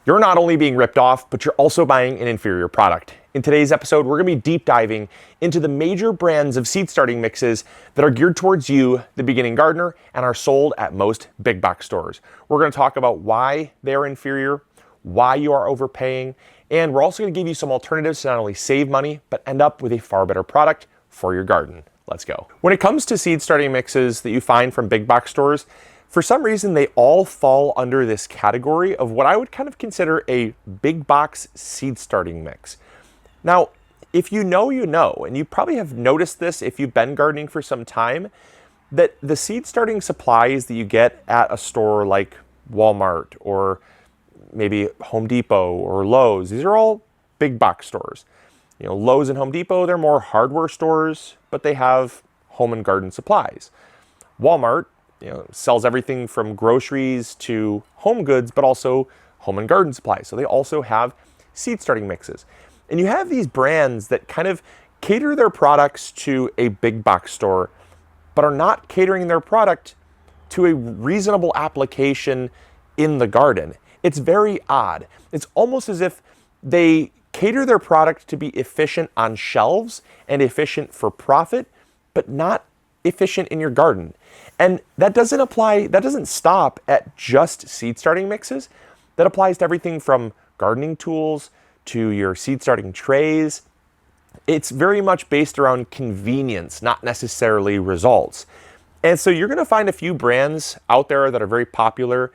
You're not only being ripped off, but you're also buying an inferior product. In today's episode, we're going to be deep diving into the major brands of seed starting mixes that are geared towards you, the beginning gardener, and are sold at most big box stores. We're going to talk about why they are inferior, why you are overpaying, and we're also going to give you some alternatives to not only save money, but end up with a far better product for your garden. Let's go. When it comes to seed starting mixes that you find from big box stores, for some reason, they all fall under this category of what I would kind of consider a big box seed starting mix. Now, if you know, you know, and you probably have noticed this if you've been gardening for some time, that the seed starting supplies that you get at a store like Walmart or maybe Home Depot or Lowe's, these are all big box stores. You know, Lowe's and Home Depot, they're more hardware stores, but they have home and garden supplies. Walmart, sells everything from groceries to home goods, but also home and garden supplies. So they also have seed starting mixes. And you have these brands that kind of cater their products to a big box store, but are not catering their product to a reasonable application in the garden. It's very odd. It's almost as if they cater their product to be efficient on shelves and efficient for profit, but not efficient in your garden. And that doesn't stop at just seed starting mixes. That applies to everything from gardening tools to your seed starting trays. It's very much based around convenience, not necessarily results. And so you're going to find a few brands out there that are very popular.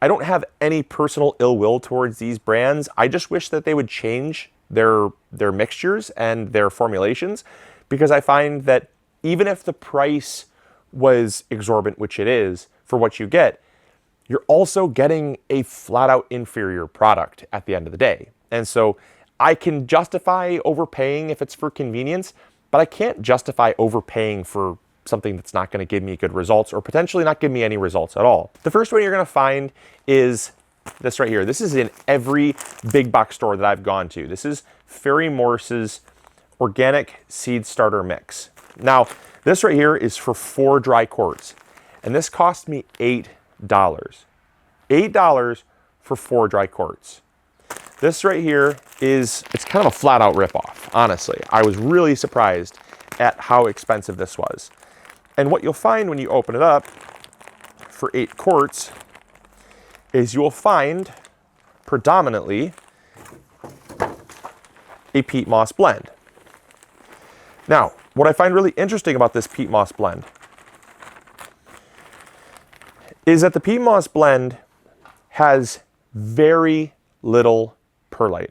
I don't have any personal ill will towards these brands. I just wish that they would change their mixtures and their formulations, because I find that even if the price was exorbitant, which it is, for what you get, you're also getting a flat out inferior product at the end of the day. And so I can justify overpaying if it's for convenience, but I can't justify overpaying for something that's not going to give me good results or potentially not give me any results at all. The first one you're going to find is this right here. This is in every big box store that I've gone to. This is Ferry Morse's organic seed starter mix. Now, this right here is for 4 dry quarts, and this cost me $8. $8 for 4 dry quarts. This right here it's kind of a flat out ripoff, honestly. I was really surprised at how expensive this was. And what you'll find when you open it up for 8 quarts is you will find predominantly a peat moss blend. Now, what I find really interesting about this peat moss blend is that the peat moss blend has very little perlite.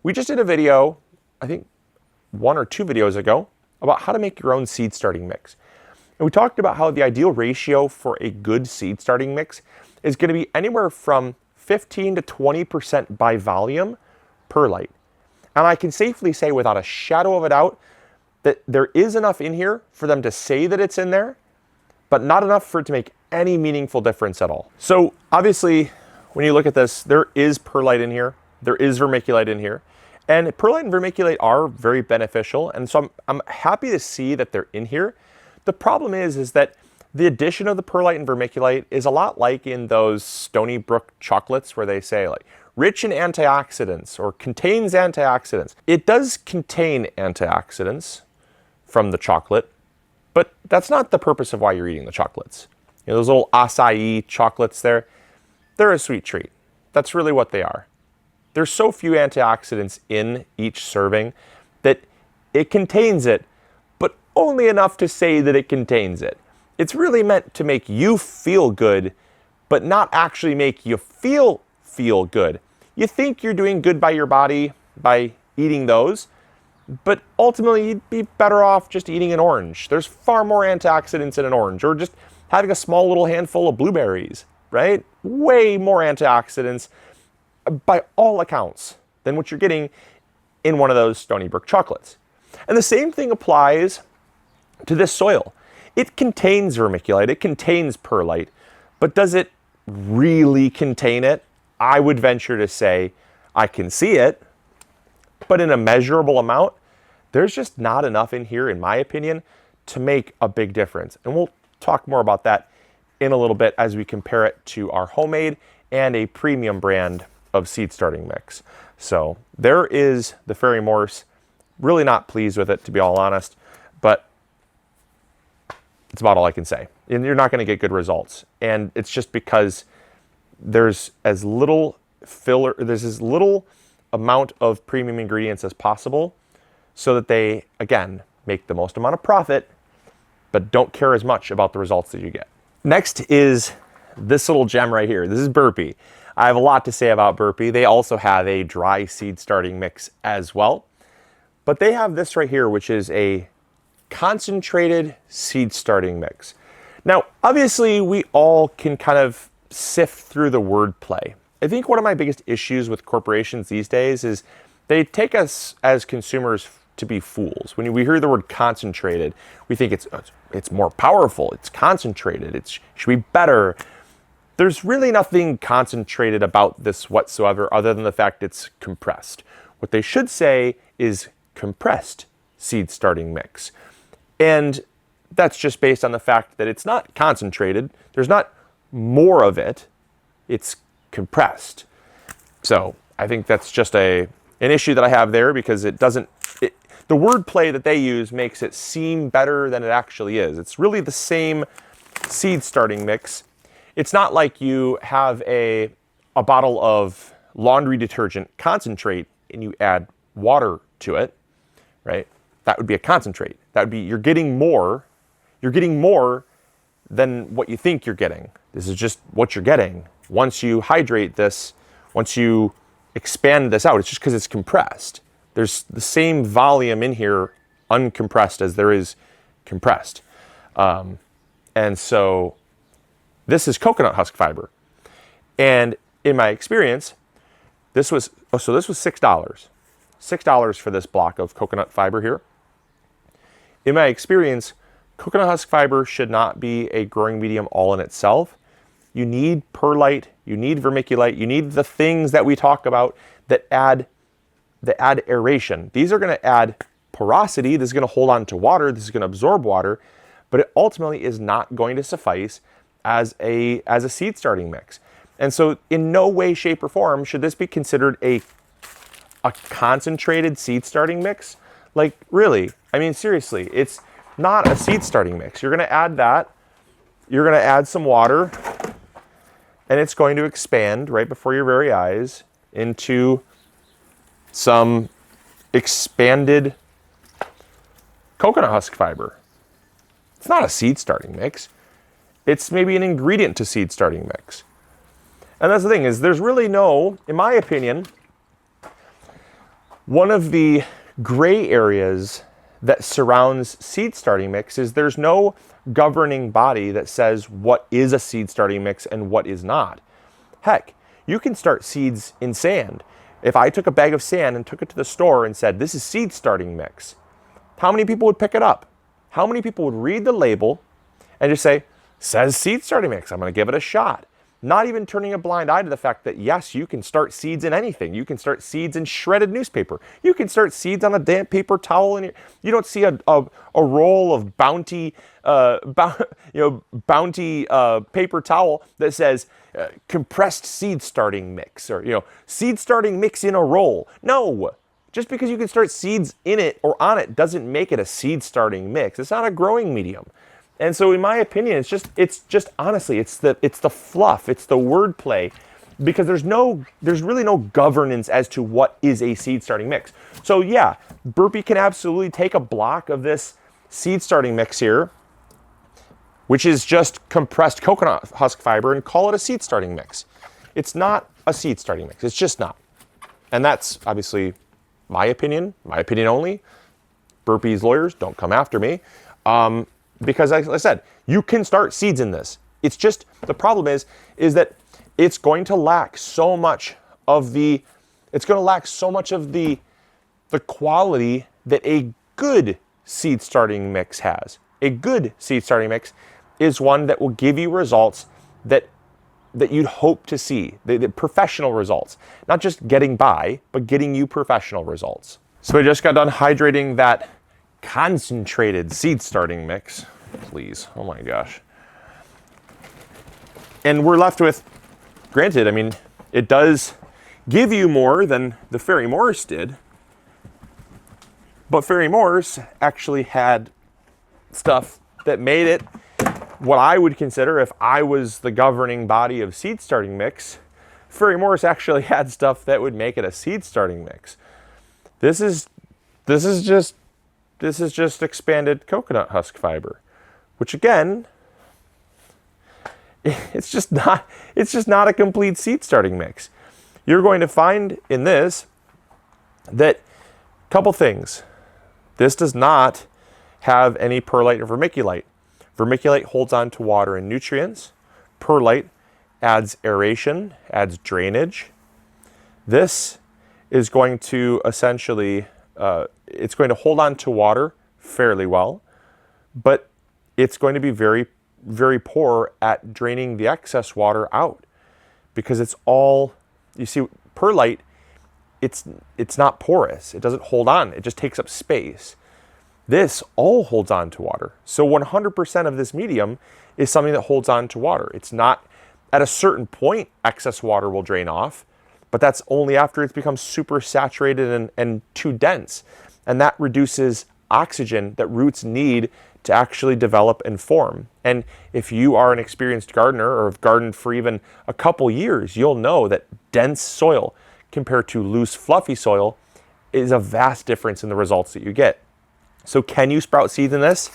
We just did a video, I think 1 or 2 videos ago, about how to make your own seed starting mix. And we talked about how the ideal ratio for a good seed starting mix is going to be anywhere from 15 to 20% by volume perlite. And I can safely say without a shadow of a doubt that there is enough in here for them to say that it's in there, but not enough for it to make any meaningful difference at all. So obviously, when you look at this, there is perlite in here, there is vermiculite in here, and perlite and vermiculite are very beneficial, and so I'm happy to see that they're in here. The problem is that the addition of the perlite and vermiculite is a lot like in those Stony Brook chocolates where they say like, rich in antioxidants or contains antioxidants. It does contain antioxidants from the chocolate, but that's not the purpose of why you're eating the chocolates. Those little acai chocolates there, they're a sweet treat. That's really what they are. There's so few antioxidants in each serving that it contains it, but only enough to say that it contains it. It's really meant to make you feel good, but not actually make you feel good. You think you're doing good by your body by eating those, but ultimately you'd be better off just eating an orange. There's far more antioxidants in an orange, or just having a small little handful of blueberries, right? Way more antioxidants by all accounts than what you're getting in one of those Stony Brook chocolates. And the same thing applies to this soil. It contains vermiculite, it contains perlite, but does it really contain it? I would venture to say I can see it, but in a measurable amount, there's just not enough in here, in my opinion, to make a big difference. And we'll talk more about that in a little bit as we compare it to our homemade and a premium brand of seed starting mix. So there is the Fairy Morse. Really not pleased with it, to be all honest, but it's about all I can say. And you're not going to get good results. And it's just because there's as little filler, there's as little amount of premium ingredients as possible so that they, again, make the most amount of profit, but don't care as much about the results that you get. Next is this little gem right here. This is Burpee. I have a lot to say about Burpee. They also have a dry seed starting mix as well. But they have this right here, which is a concentrated seed starting mix. Now, obviously, we all can kind of sift through the wordplay. I think one of my biggest issues with corporations these days is they take us as consumers to be fools. When we hear the word concentrated, we think it's more powerful, it's concentrated, it should be better. There's really nothing concentrated about this whatsoever other than the fact it's compressed. What they should say is compressed seed starting mix. And that's just based on the fact that it's not concentrated. There's not more of it. It's compressed. So I think that's just an issue that I have there because the wordplay that they use makes it seem better than it actually is. It's really the same seed starting mix. It's not like you have a bottle of laundry detergent concentrate and you add water to it, right? That would be a concentrate. That would be, you're getting more than what you think you're getting. This is just what you're getting. Once you hydrate this, once you expand this out, it's just because it's compressed. There's the same volume in here uncompressed as there is compressed. And so this is coconut husk fiber. And in my experience, this was $6. $6 for this block of coconut fiber here. In my experience, coconut husk fiber should not be a growing medium all in itself. You need perlite, you need vermiculite, you need the things that we talk about that add aeration. These are going to add porosity. This is going to hold on to water. This is going to absorb water, but it ultimately is not going to suffice as a seed starting mix. And so in no way, shape, or form should this be considered a concentrated seed starting mix. Like, really, I mean, seriously, it's not a seed starting mix. You're going to add that. You're going to add some water, and it's going to expand right before your very eyes into some expanded coconut husk fiber. It's not a seed starting mix. It's maybe an ingredient to seed starting mix. And that's the thing, is there's really no, in my opinion, one of the gray areas that surrounds seed starting mix is there's no governing body that says what is a seed starting mix and what is not. Heck, you can start seeds in sand. If I took a bag of sand and took it to the store and said, this is seed starting mix, how many people would pick it up? How many people would read the label and just say, says seed starting mix, I'm going to give it a shot? Not even turning a blind eye to the fact that, yes, you can start seeds in anything. You can start seeds in shredded newspaper. You can start seeds on a damp paper towel. And you don't see a roll of Bounty paper towel that says compressed seed starting mix, or seed starting mix in a roll. No, just because you can start seeds in it or on it doesn't make it a seed starting mix. It's not a growing medium. And so in my opinion, it's just honestly, it's the fluff, it's the wordplay, because there's really no governance as to what is a seed starting mix. So yeah, Burpee can absolutely take a block of this seed starting mix here, which is just compressed coconut husk fiber, and call it a seed starting mix. It's not a seed starting mix. It's just not. And that's obviously my opinion only. Burpee's lawyers, don't come after me. Because like I said, you can start seeds in this. It's just, the problem is that it's going to lack so much of the quality that a good seed starting mix has. A good seed starting mix is one that will give you results that you'd hope to see, the professional results. Not just getting by, but getting you professional results. So I just got done hydrating that concentrated seed starting mix. Please, oh my gosh. And we're left with, granted, I mean, it does give you more than the Ferry Morse did. But Ferry Morse actually had stuff that made it what I would consider, if I was the governing body of seed starting mix, Ferry Morse actually had stuff that would make it a seed starting mix. This is just expanded coconut husk fiber, which again, it's just not a complete seed starting mix. You're going to find in this that couple things. This does not have any perlite or vermiculite. Vermiculite holds on to water and nutrients. Perlite adds aeration, adds drainage. This is going to essentially, it's going to hold on to water fairly well, but it's going to be very, very poor at draining the excess water out, because it's all, you see, perlite, it's not porous. It doesn't hold on. It just takes up space. This all holds on to water. So 100% of this medium is something that holds on to water. It's not, at a certain point, excess water will drain off, but that's only after it's become super saturated and too dense. And that reduces oxygen that roots need to actually develop and form. And if you are an experienced gardener or have gardened for even a couple years, you'll know that dense soil compared to loose, fluffy soil is a vast difference in the results that you get. So can you sprout seeds in this?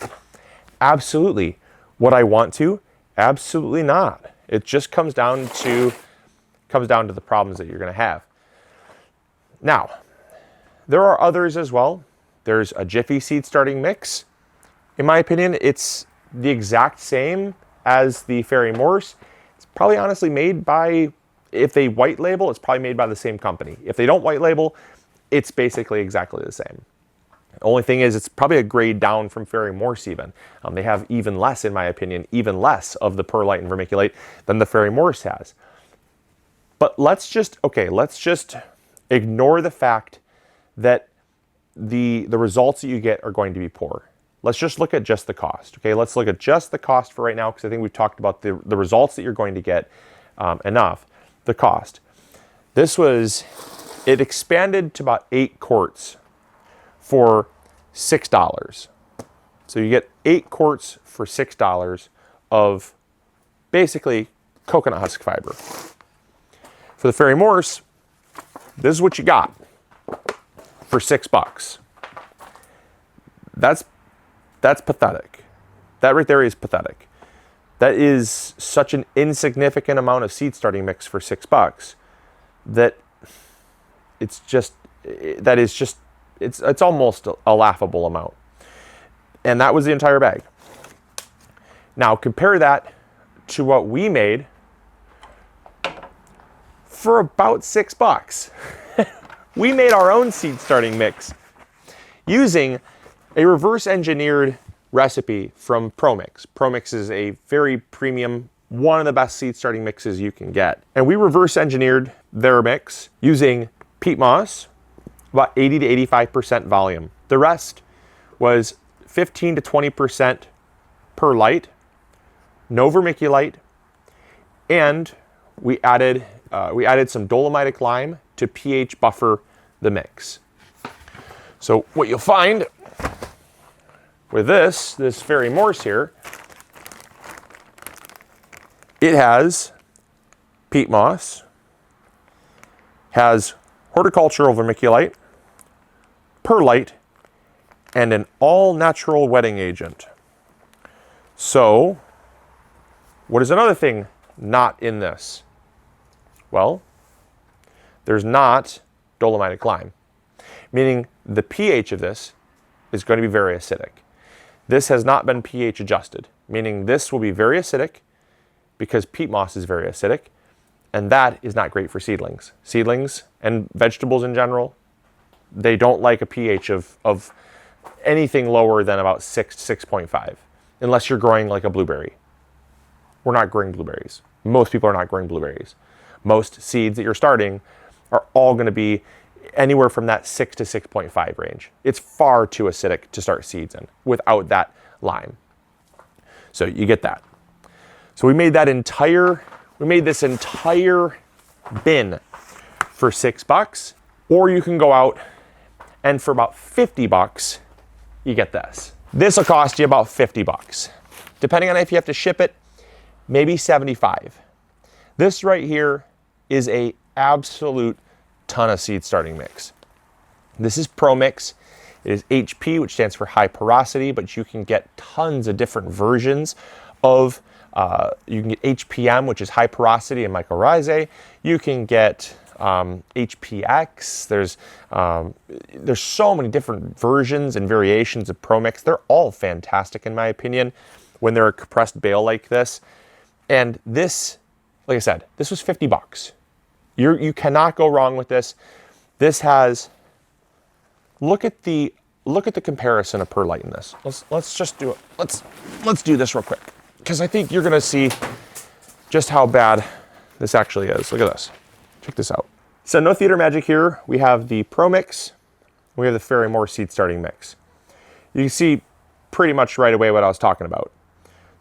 Absolutely. Would I want to? Absolutely not. It just comes down to the problems that you're going to have. Now, there are others as well. There's a Jiffy seed starting mix. In my opinion, it's the exact same as the Ferry Morse. It's probably honestly made by, if they white label, it's probably made by the same company. If they don't white label, it's basically exactly the same. The only thing is, it's probably a grade down from Ferry Morse even. They have even less, in my opinion, even less of the perlite and vermiculite than the Ferry Morse has. But let's just ignore the fact that the results that you get are going to be poor. Let's just look at just the cost. Okay, let's look at just the cost for right now, because I think we've talked about the results that you're going to get enough. The cost. It expanded to about 8 quarts for $6. So you get 8 quarts for $6 of basically coconut husk fiber. For the Ferry Morse, this is what you got for $6. That's pathetic. That right there is pathetic. That is such an insignificant amount of seed starting mix for $6 that it's almost a laughable amount. And that was the entire bag. Now compare that to what we made for about $6. We made our own seed starting mix using a reverse engineered recipe from ProMix. ProMix is a very premium, one of the best seed starting mixes you can get. And we reverse engineered their mix using peat moss, about 80 to 85% volume. The rest was 15 to 20% perlite, no vermiculite, and we added some dolomitic lime to pH buffer the mix. So what you'll find with this Ferry Morse here, it has peat moss, has horticultural vermiculite, perlite, and an all-natural wetting agent. So, what is another thing not in this? Well, there's not dolomitic lime, meaning the pH of this is going to be very acidic. This has not been pH adjusted, meaning this will be very acidic because peat moss is very acidic, and that is not great for seedlings. Seedlings and vegetables in general, they don't like a pH of anything lower than about 6 to 6.5, unless you're growing like a blueberry. We're not growing blueberries. Most people are not growing blueberries. Most seeds that you're starting are all going to be anywhere from that 6 to 6.5 range. It's far too acidic to start seeds in without that lime. So you get that. So we made this entire bin for $6, or you can go out and for about $50, you get this. This will cost you about $50. Depending on if you have to ship it, maybe 75. This right here is a absolute ton of seed starting mix. This is Pro Mix. It is HP, which stands for high porosity, but you can get tons of different versions of, you can get HPM, which is high porosity and mycorrhizae. You can get HPX. There's so many different versions and variations of Pro Mix. They're all fantastic in my opinion when they're a compressed bale like this. And this, like I said, this was $50. You cannot go wrong with this. This has, look at the comparison of perlite in this. Let's just do it. Let's do this real quick, because I think you're gonna see just how bad this actually is. Look at this. Check this out. So no theater magic here. We have the Pro Mix. We have the Ferry-Moore seed starting mix. You can see pretty much right away what I was talking about.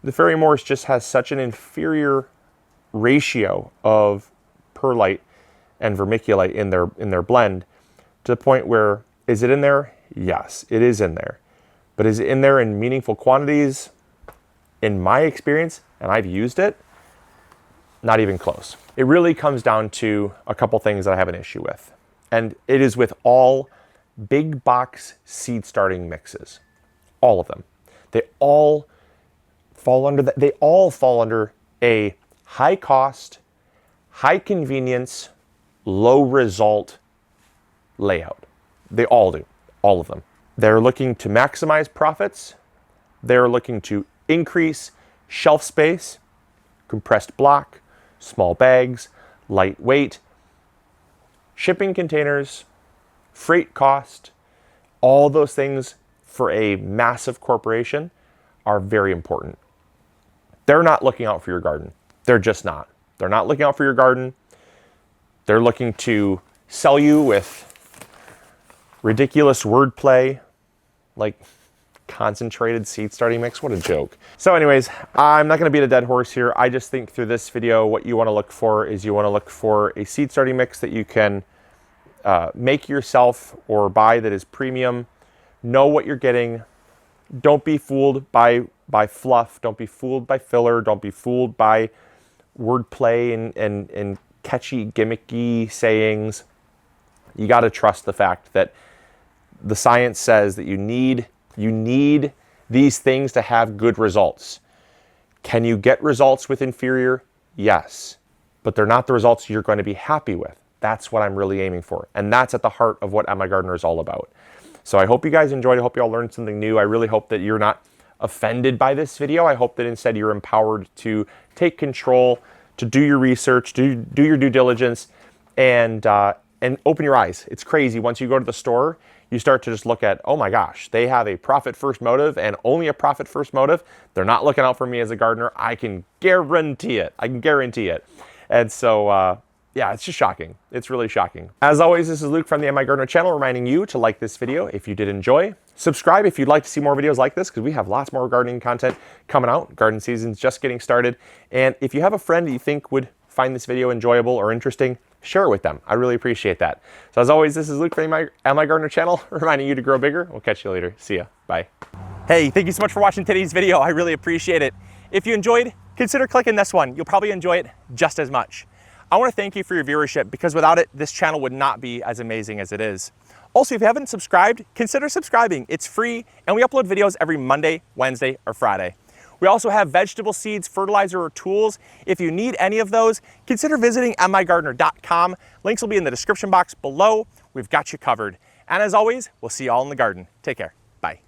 The Ferry-Moore's just has such an inferior ratio of perlite and vermiculite in their blend, to the point where, is it in there? Yes, it is in there. But is it in there in meaningful quantities? In my experience, and I've used it, not even close. It really comes down to a couple things that I have an issue with. And it is with all big box seed starting mixes. All of them. They all fall under a high cost, high convenience, low result layout. They all do, all of them. They're looking to maximize profits. They're looking to increase shelf space, compressed block, small bags, lightweight, shipping containers, freight cost. All those things for a massive corporation are very important. They're not looking out for your garden. They're just not. They're not looking out for your garden. They're looking to sell you with ridiculous wordplay, like concentrated seed starting mix. What a joke. So anyways, I'm not going to beat a dead horse here. I just think through this video, what you want to look for is you want to look for a seed starting mix that you can make yourself or buy that is premium. Know what you're getting. Don't be fooled by fluff. Don't be fooled by filler. Don't be fooled by wordplay and catchy, gimmicky sayings. You got to trust the fact that the science says that you need these things to have good results. Can you get results with inferior? Yes, but they're not the results you're going to be happy with. That's what I'm really aiming for. And that's at the heart of what MIgardener is all about. So I hope you guys enjoyed. I hope you all learned something new. I really hope that you're not offended by this video. I hope that instead you're empowered to take control, to do your research, do your due diligence, and open your eyes. It's crazy. Once you go to the store, you start to just look at, oh my gosh, they have a profit first motive and only a profit first motive. They're not looking out for me as a gardener. I can guarantee it. I can guarantee it. And so, yeah, it's just shocking. It's really shocking. As always, this is Luke from the MIgardener channel, reminding you to like this video if you did enjoy. Subscribe if you'd like to see more videos like this, because we have lots more gardening content coming out. Garden season's just getting started. And if you have a friend that you think would find this video enjoyable or interesting, share it with them. I really appreciate that. So as always, this is Luke from the MIgardener channel, reminding you to grow bigger. We'll catch you later. See ya. Bye. Hey, thank you so much for watching today's video. I really appreciate it. If you enjoyed, consider clicking this one. You'll probably enjoy it just as much. I want to thank you for your viewership, because without it, this channel would not be as amazing as it is. Also, if you haven't subscribed, consider subscribing. It's free, and we upload videos every Monday, Wednesday, or Friday. We also have vegetable seeds, fertilizer, or tools. If you need any of those, consider visiting MIgardener.com. Links will be in the description box below. We've got you covered. And as always, we'll see you all in the garden. Take care. Bye.